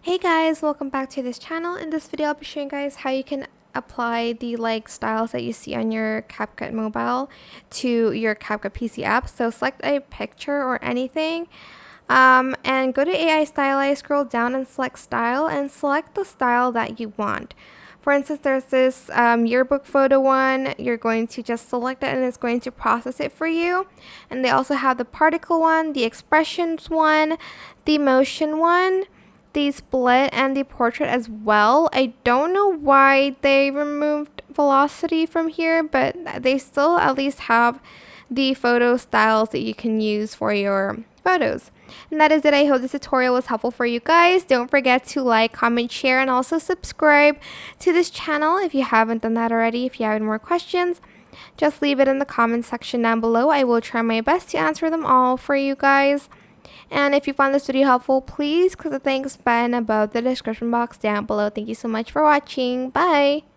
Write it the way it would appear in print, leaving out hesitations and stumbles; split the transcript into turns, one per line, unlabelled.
Hey guys, welcome back to this channel. In this video, I'll be showing you guys how you can apply the styles that you see on your CapCut mobile to your CapCut PC app. So select a picture or anything and go to AI Stylize, scroll down and select style and select the style that you want. For instance, there's this yearbook photo one. You're going to just select it and it's going to process it for you. And they also have the particle one, the expressions one, the motion one, the split, and the portrait as well. I don't know why they removed velocity from here, but they still at least have the photo styles that you can use for your photos. And that is it. I hope this tutorial was helpful for you guys. Don't forget to like, comment, share, and also subscribe to this channel if you haven't done that already. If you have any more questions, just leave it in the comment section down below. I will try my best to answer them all for you guys. And if you found this video helpful, please click the thanks button above the description box down below. Thank you so much for watching. Bye!